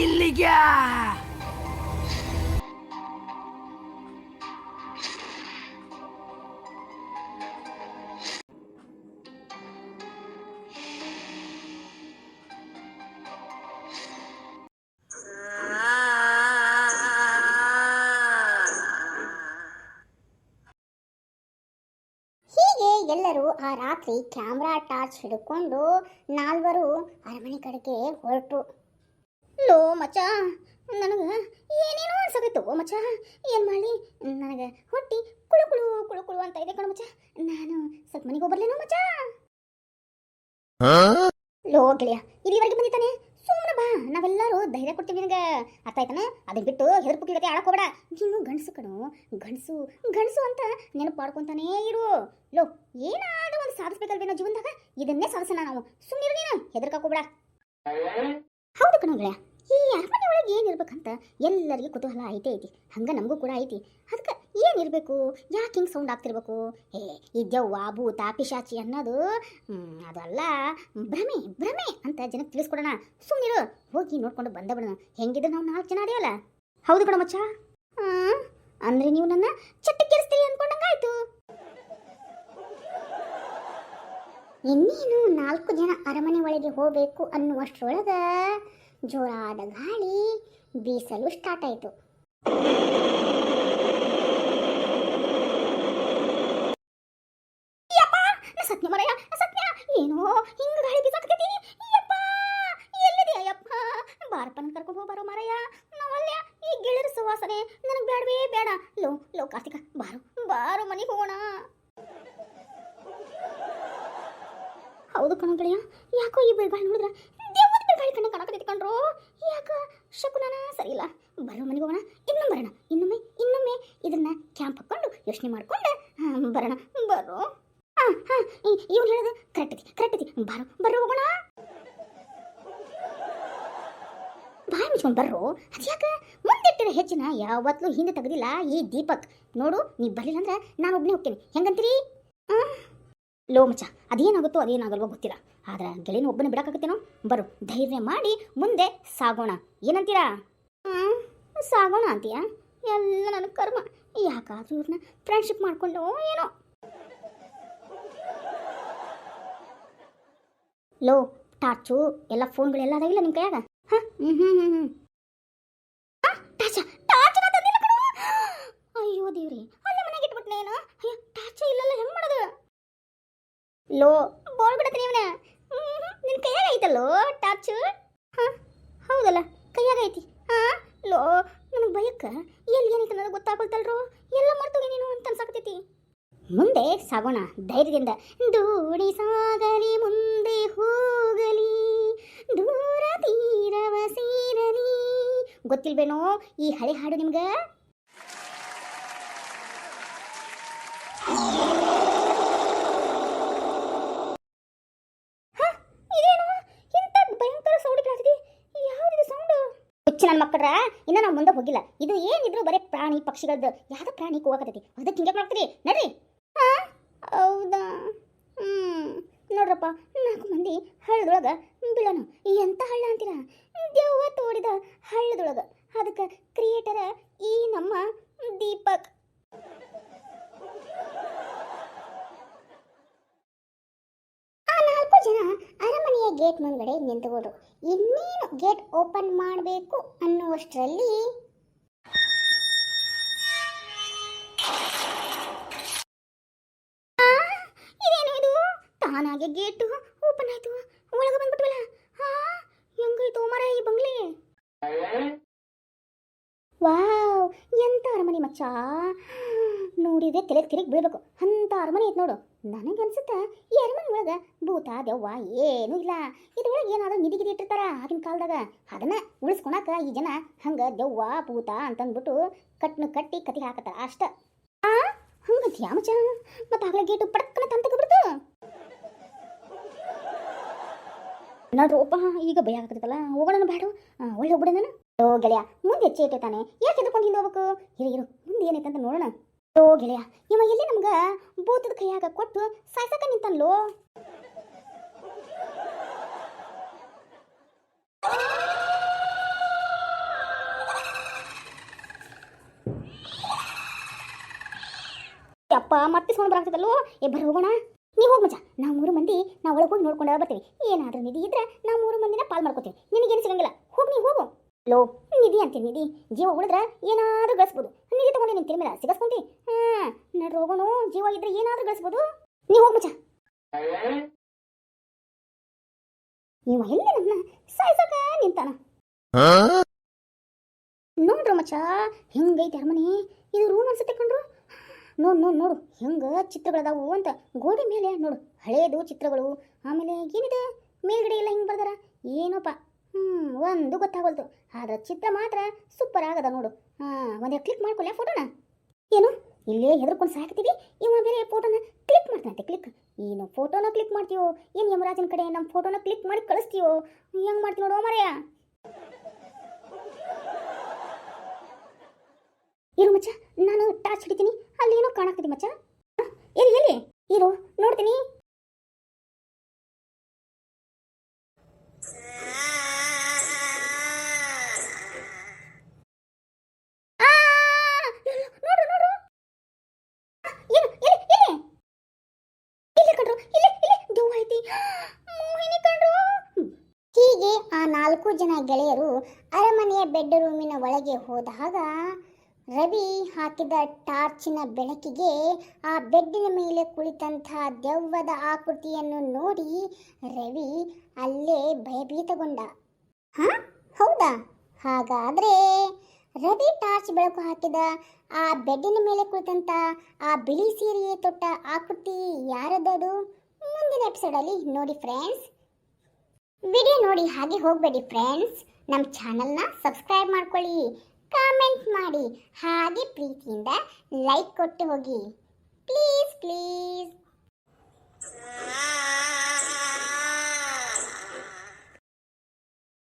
ಇಲ್ಲಿಗೆ. ಎಲ್ಲರೂ ಆ ರಾತ್ರಿ ಕ್ಯಾಮ್ರಾ ಟಾರ್ಚ್ ಹಿಡ್ಕೊಂಡು ನಾಲ್ವರು ಅರಮನೆ ಕಡೆಗೆ ಹೊರಟು. ಲೋ ಮಚ್ಚ, ನನಗೆ ಏನೇನೋ ಅನ್ಸಕೈತು ಮಚ್ಚ. ಏನು ಮಾಡಲಿ, ನನಗೆ ಹೊಟ್ಟಿ ಕುಳು ಕುಳು ಕುಳು ಕುಳು ಅಂತ ಇದೆ ಕಣ ಮಚ್ಚ. ನಾನು ಸ್ವಲ್ಪ ಮನೆಗೆ ಹೋಗ್ಬರ್ಲೇನೋ ಮಚ್ಚ. ಲೋ ಗೆಳೆಯ, ಇಲ್ಲಿವರೆಗೆ ಬಂದಿದ್ದಾನೆ, ಸುಮ್ಮನೆ ಬಾ, ನಾವೆಲ್ಲರೂ ಧೈರ್ಯ ಕೊಡ್ತೀವಿ ನಿನಗೆ, ಅರ್ಥ ಆಯ್ತಾನ? ಅದನ್ನ ಬಿಟ್ಟು ಹೆದರ್ಪು ಕೀಳತೆ ಆಡಕ್ ಹೋಗ್ಬೇಡ. ನೀನು ಗಂಡಸು ಕಣೋ, ಗಂಡಸು ಗಂಡಸು ಅಂತ ನೆನಪು ಮಾಡ್ಕೊಂತಾನೇ ಇರು. ಲೋ, ಏನಾದ್ರೂ ಒಂದು ಸಾಧಿಸ್ಬೇಕಲ್ವೇ ನಾವು ಜೀವನದಾಗ, ಇದನ್ನೇ ಸಾಧಿಸೋಣ ನಾವು. ಸುಮ್ಮನೆ ನೀನು ಹೆದರ್ಕಾಕ್ ಹೋಗ್ಬೇಡ. ಹೌದು ಕಣೋ ಗೆಳೆಯ, ಈ ಅರಮನೆ ಒಳಗೆ ಏನಿರ್ಬೇಕಂತ ಎಲ್ಲರಿಗೂ ಕುತೂಹಲ ಐತೆ ಐತಿ, ಹಂಗೆ ನಮಗೂ ಕೂಡ ಐತಿ. ಅದಕ್ಕೆ ಏನಿರಬೇಕು, ಯಾಕೆ ಹಿಂಗೆ ಸೌಂಡ್ ಆಗ್ತಿರ್ಬೇಕು? ಈ ದೆವ್ವ ಭೂತ ಪಿಶಾಚಿ ಅನ್ನೋದು ಅದೆಲ್ಲ ಭ್ರಮೆ ಭ್ರಮೆ ಅಂತ ಜನಕ್ಕೆ ತಿಳಿಸ್ಕೊಡೋಣ. ಸುಮ್ಮನಿರು, ಹೋಗಿ ನೋಡ್ಕೊಂಡು ಬಂದ ಬಿಡೋಣ. ಹೆಂಗಿದ್ರೆ ನಾವು 4 ಜನ ಅದೇವಲ್ಲ. ಹೌದು ಕಣ ಮಚ್ಚ. ಅಂದರೆ ನೀವು ನನ್ನ ಚಟ್ಟಕ್ಕೇರಿಸ್ತೀರಿ ಅಂದ್ಕೊಂಡಂಗಾಯ್ತು. ಇನ್ನೇನು 4 ಜನ ಅರಮನೆ ಒಳಗೆ ಹೋಗಬೇಕು ಅನ್ನುವಷ್ಟರೊಳಗ ಜೋರಾದ ಗಾಳಿ ಬೀಸಲು ಸ್ಟಾರ್ಟ್ ಆಯಿತು. ಸತ್ಯ ಮರಯ್ಯ, ಸತ್ಯ, ಏನೋ ಹಿಂಗ ಗಾಳಿ ಬೀಸಾಕತೈತಿ. ಯಪ್ಪ, ಎಲ್ಲಿದೆ ಅಯ್ಯಪ್ಪ? ಬಾರಪ್ಪನ ಕರ್ಕೊಂಡು ಹೋಗ್ಬಾರೋ ಮರಯ್ಯ, ನಾವಲ್ಲ. ಈ ಗೆಳೆಯರ ಸುವಾಸನೆ ನನಗೆ ಬೇಡವೇ ಬೇಡ. ಲೋ ಲೋ ಕಾರ್ತಿಕ, ಬಾರೋ ಬಾರೋ, ಮನೆಗೆ ಹೋಗೋಣ. ಹೌದು ಕಣ ಗೆಳೆಯ, ಯಾಕೋ ಈ ಬೆಳಗಾಳಿ ನೋಡಿದ್ರ ದೇವದ ಬೆಳಗಾಳಿ ಕಣ್ಣ ಕಾಣಕತೈತಿ ಕಣ್ರು. ಯಾಕ ಶಕುನನ ಸರಿ ಇಲ್ಲ. ಬರೋ ಮನೆಗೆ ಹೋಗೋಣ, ಇನ್ನೊಮ್ಮೆ ಬರೋಣ, ಇನ್ನೊಮ್ಮೆ ಇದನ್ನ ಕ್ಯಾಂಪ್ ಹಾಕೊಂಡು ಯೋಚನೆ ಮಾಡ್ಕೊಂಡು ಬರೋಣ. ಬರೋ. ಇವ್ನು ಹೇಳೋದು ಕರೆಕ್ಟ್ ಐತಿ. ಬರ್ರೋ ಹೋಗೋಣ. ಬಾಯಿ ಮುಚ್ಕೊಂಡು ಬರ್ರೋ. ಅದ್ಯಾಕೆ ಮುಂದಿಟ್ಟಿರೋ ಹೆಚ್ಚಿನ ಯಾವತ್ತೂ ಹಿಂದೆ ತೆಗೆದಿಲ್ಲ ಈ ದೀಪಕ್. ನೋಡು, ನೀ ಬರಲಿಲ್ಲ ಅಂದ್ರೆ ನಾನು ಒಬ್ಬನೇ ಹೋಗ್ತೇನೆ, ಹೆಂಗಂತೀರಿ? ಲೋ ಮಚ್ಚ, ಅದೇನಾಗುತ್ತೋ ಅದೇನಾಗಲ್ವೋ ಗೊತ್ತಿಲ್ಲ, ಆದ್ರೆ ಗೆಳೆಯನ ಒಬ್ಬನೇ ಬಿಡಕ್ಕಾಗುತ್ತೇನೋ? ಬರು, ಧೈರ್ಯ ಮಾಡಿ ಮುಂದೆ ಸಾಗೋಣ. ಏನಂತೀರಾ? ಸಾಗೋಣ ಅಂತೀಯಾ? ಎಲ್ಲ ನನ್ನ ಕರ್ಮ. ಯಾಕಾದ್ರೂ ಇವ್ರನ್ನ ಫ್ರೆಂಡ್ಶಿಪ್ ಮಾಡ್ಕೊಂಡು ಏನೋ. ಲೋ, ಟಾರ್ಚು ಎಲ್ಲ ಫೋನ್ಗಳೆಲ್ಲ ಅದಾವಿಲ್ಲ ನಿಮ್ಮ ಕೈಯಾಗ? ಅಯ್ಯೋ ದೇವ್ರಿ, ಅಲ್ಲೇ ಮನೆಗೆ ಇಟ್ಬಿಟ್ನೆ ಏನೋ. ಅಯ್ಯೋ, ಟಾರ್ಚು ಇಲ್ಲಲ್ಲ, ಹೆಂಗ್ ಮಾಡೋದು? ಲೋ, ಬೋಲ್ ಬಿಡತ್ತೀನಿ ಇವನ. ನಿನ್ನ ಕೈಯಾಗ ಐತಲ್ಲೋ ಟಾರ್ಚು? ಹೌದಲ್ಲ, ಕೈಯಾಗ ಐತಿ. ಲೋ, ನನಗೆ ಭಯಕ್ಕ ಎಲ್ಲಿ ಏನೈತೆ ಅನ್ನೋದು ಗೊತ್ತಾಗೋಲ್ತಲ್ರು. ಎಲ್ಲ ಮರ್ತೋಗಿ ನೀನು ಅಂತ ಅನ್ಸಾಕತೈತಿ. ಮುಂದೆ ಸಾಗೋಣ ಧೈರ್ಯದಿಂದ. ದೂಡಿ ಸಾಗಲಿ, ಮುಂದೆ ಹೋಗಲಿ, ದೂರ ತೀರವ ಸೇರಲಿ. ಗೊತ್ತಿಲ್ವೇನೋ ಈ ಹಳೆ ಹಾಡು ನಿಮ್ಗೆ? ಇದೇನು ಇಂಥ ಭಯಂಕರ ಸೌಂಡ್ ಕೇಳ್ತಿದೆ? ಯಾವ್ದಿದು ಸೌಂಡು? ಹುಚ್ಚ ನನ್ನ ಮಕ್ಕಳ, ಇನ್ನು ನಾವು ಮುಂದೆ ಹೋಗಿಲ್ಲ. ಇದು ಏನಿದ್ರು ಬರೀ ಪ್ರಾಣಿ ಪಕ್ಷಿಗಳದ್ದು. ಯಾವ್ದು ಪ್ರಾಣಿ ಕೂಗಾಕತೈತಿ, ಅದಕ್ಕೆ ಹಿಂಗೆ ಮಾಡ್ತೀರಿ ನಡ್ರಿ. ಹೌದಾ? ನೋಡ್ರಪ್ಪ, 4 ಮಂದಿ ಹಳ್ಳದೊಳಗೆ ಬೀಳೋಣ. ಎಂಥ ಹಳ್ಳ ಅಂತೀರ? ದೆವ್ವ ತೋಡಿದ ಹಳ್ಳದೊಳಗೆ. ಅದಕ್ಕೆ ಕ್ರಿಯೇಟರ ಈ ನಮ್ಮ ದೀಪಕ್. ಆ 4 ಜನ ಅರಮನೆಯ ಗೇಟ್ ಮುಂದ್ಗಡೆ ನಿಂತುಕೊಂಡು ಇನ್ನೇನು ಗೇಟ್ ಓಪನ್ ಮಾಡಬೇಕು ಅನ್ನುವಷ್ಟರಲ್ಲಿ ತಾನಾಗೆ ಗೇಟು ಓಪನ್ ಆಯ್ತು. ಒಳಗೆ ಬಂದ್ಬಿಟ್ವಲ್ಲ. ಹೆಂಗೈತು ಮರ ಈ ಬಂಗ್ಲೆ? ವಾವ್, ಎಂತ ಅರಮನೆ ಮಚ್ಚ. ನೋಡಿದ್ರೆ ತಲೆ ತಿರುಗಿ ಬೀಳ್ಬೇಕು ಅಂತ ಅರಮನೆ ಐತೆ ನೋಡು. ನನಗನ್ಸುತ್ತ ಈ ಅರಮನೆ ಒಳಗೆ ಭೂತ ದೆವ್ವ ಏನೂ ಇಲ್ಲ. ಇದ್ರೊಳಗೆ ಏನಾದರೂ ನಿಧಿಗಿರಿ ಇಟ್ಟಿರ್ತಾರ ಆಗಿನ ಕಾಲದಾಗ. ಅದನ್ನ ಉಳಿಸ್ಕೊಳಕ ಈ ಜನ ಹಂಗೆ ದೆವ್ವ ಭೂತ ಅಂತಂದ್ಬಿಟ್ಟು ಕಟ್ಟಿ ಕತಿ ಹಾಕತ್ತಾರ ಅಷ್ಟ. ಹಂಗಂತೀಯ ಮಚ್ಚ? ಮತ್ತೆ ಆಗಲೇ ಗೇಟು ಪಡಕ್ಕನ ತಂತಗ್ಬಿಡ್ತು. ನೋಡ್ರಪ್ಪ, ಈಗ ಭಯ ಆಗ್ತದಲ್ಲ, ಹೋಗೋಣ ಬೇಡ? ಒಳ್ಳೆ ಹೋಗ್ಬಿಡ ನಾನು. ಓ ಗೆಳೆಯ, ಮುಂದೆ ಹೆಚ್ಚೆ ಇಟ್ಟೈತಾನೆ, ಯಾಕೆ ಎದ್ಕೊಂಡು ಹಿಂದೆ ಹೋಗ್ಬೇಕು? ಇರು ಮುಂದೆ ಏನೈತೆ ಅಂತ ನೋಡೋಣ. ಓ ಗೆಳೆಯ, ಇವ ಎಲ್ಲಿ ನಮ್ಗೆ ಭೂತದ ಕೈಯಾಗ ಕೊಟ್ಟು ಸಾಯ್ಸಕ ನಿಂತನ್ಲೋ. ಯಪ್ಪ ಮತ್ತೆ ಸೋಣ ಬರಾಗ್ತದಲ್ಲೋ. ಬರ ಹೋಗೋಣ. ನೀವು ಹೋಗ್ ಮಚ್ಚ, ನಾವು 3 ಮಂದಿ ನಾವು ಒಳಗೆ ಹೋಗಿ ನೋಡ್ಕೊಂಡು ಬರ್ತೀವಿ. ಏನಾದ್ರೂ ನಿಧಿ ಇದ್ರೆ ನಾವು 3 ಮಂದಿನ ಪಾಲ್ ಮಾಡ್ಕೋತೀವಿ. ನಿನಗೇನು ಸಿಗಂಗಿಲ್ಲ. ಹೋಗಿ ನೀವು ಹೋಗು. ಲೋ ನಿಧಿ ಅಂತೀನಿ, ನಿಧಿ ಜೀವ ಉಳಿದ್ರೆ ಏನಾದ್ರೂ ಗಳಿಸ್ಬೋದು. ನಿಧಿ ತಗೊಂಡು ನಿನ್ ತಿರುಮೇಲೆ ಸಿಗಸ್ಕೊಂತಿ. ನಡ್ರಿ ಹೋಗೋಣ. ಜೀವ ಇದ್ರೆ ಏನಾದ್ರೂ ಗಳಿಸ್ಬೋದು. ನೀವು ಹೋಗ್ ಮಚ್ಚ. ನೀವು ಎಲ್ಲಿ ನನ್ನ ಸಾಯ್ಸಕ ನಿಂತಾನ. ನೋಡ್ರು ಮಚ್ಚ, ಹೆಂಗೈತೆ ಅರಮನೆ. ಇದು ರೂಮ್ ಅನ್ಸುತ್ತೆ ಕಣ್ರು. ನೋಡು ಹೆಂಗ ಚಿತ್ರಗಳದಾವು ಅಂತ. ಗೋಡೆ ಮೇಲೆ ನೋಡು ಹಳೇದು ಚಿತ್ರಗಳು. ಆಮೇಲೆ ಏನಿದೆ ಮೇಲ್ಗಡೆ ಎಲ್ಲ ಹಿಂಗೆ ಬರ್ದಾರ ಏನೋಪ್ಪ. ಒಂದು ಗೊತ್ತಾಗೋಲ್ತು. ಆದ್ರೆ ಚಿತ್ರ ಮಾತ್ರ ಸೂಪರ್ ಆಗದ ನೋಡು. ಒಂದೇ ಕ್ಲಿಕ್ ಮಾಡ್ಕೊಳ್ಳ ಫೋಟೋನ. ಏನು ಇಲ್ಲೇ ಹೆದರ್ಕೊಂಡು ಸಾಕ್ತೀವಿ. ಇವ ಬೇರೆ ಫೋಟೋನ ಕ್ಲಿಕ್ ಮಾಡ್ತಾನಂತೆ. ಕ್ಲಿಕ್ ಏನು ಫೋಟೋನ ಕ್ಲಿಕ್ ಮಾಡ್ತೀವೋ ಏನು ಯಮರಾಜನ ಕಡೆ ನಮ್ಮ ಫೋಟೋನ ಕ್ಲಿಕ್ ಮಾಡಿ ಕಳಿಸ್ತೀವೋ. ಹೆಂಗೆ ಮಾಡ್ತೀವಿ ನೋಡೋ ಮರೆಯ. ಇರು ಮಚ್ಚ, ನಾನು ಟಾರ್ಚ್ ಹಿಡಿತೀನಿ. ಅಲ್ಲಿ ಏನೋ ಕಾಣಾಕ್ತಿದ್ದಿ ಮಚ್ಚ. ಎಲ್ಲಿ ಇರು ನೋಡ್ತೀನಿ. ಹೀಗೆ ಆ 4 ಜನ ಗೆಳೆಯರು ಅರಮನೆಯ ಬೆಡ್ ರೂಮಿನ ಒಳಗೆ ಹೋದಾಗ ರವಿ ಹಾಕಿದ ಟಾರ್ಚಿನ ಬೆಳಕಿಗೆ ಆ ಬೆಡ್ಡಿನ ಮೇಲೆ ಕುಳಿತಂತಹ ದೆವ್ವದ ಆಕೃತಿಯನ್ನು ನೋಡಿ ರವಿ ಅಲ್ಲೇ ಭಯಭೀತಗೊಂಡ. ಹೌದಾ? ಹಾಗಾದ್ರೆ ರವಿ ಟಾರ್ಚ್ ಬೆಳಕು ಹಾಕಿದ ಆ ಬೆಡ್ಡಿನ ಮೇಲೆ ಕುಳಿತಂತ ಆ ಬಿಳಿ ಸೀರೆಯೇ ತೊಟ್ಟ ಆಕೃತಿ ಯಾರದದು? ಮುಂದಿನ ಎಪಿಸೋಡಲ್ಲಿ ನೋಡಿ ಫ್ರೆಂಡ್ಸ್. ವಿಡಿಯೋ ನೋಡಿ ಹಾಗೆ ಹೋಗಬೇಡಿ ಫ್ರೆಂಡ್ಸ್. ನಮ್ಮ ಚಾನಲ್ನ ಸಬ್ಸ್ಕ್ರೈಬ್ ಮಾಡ್ಕೊಳ್ಳಿ, ಕಾಮೆಂಟ್ ಮಾಡಿ, ಹಾಗೆ ಪ್ರೀತಿಯಿಂದ ಲೈಕ್ ಕೊಟ್ಟು ಹೋಗಿ ಪ್ಲೀಸ್.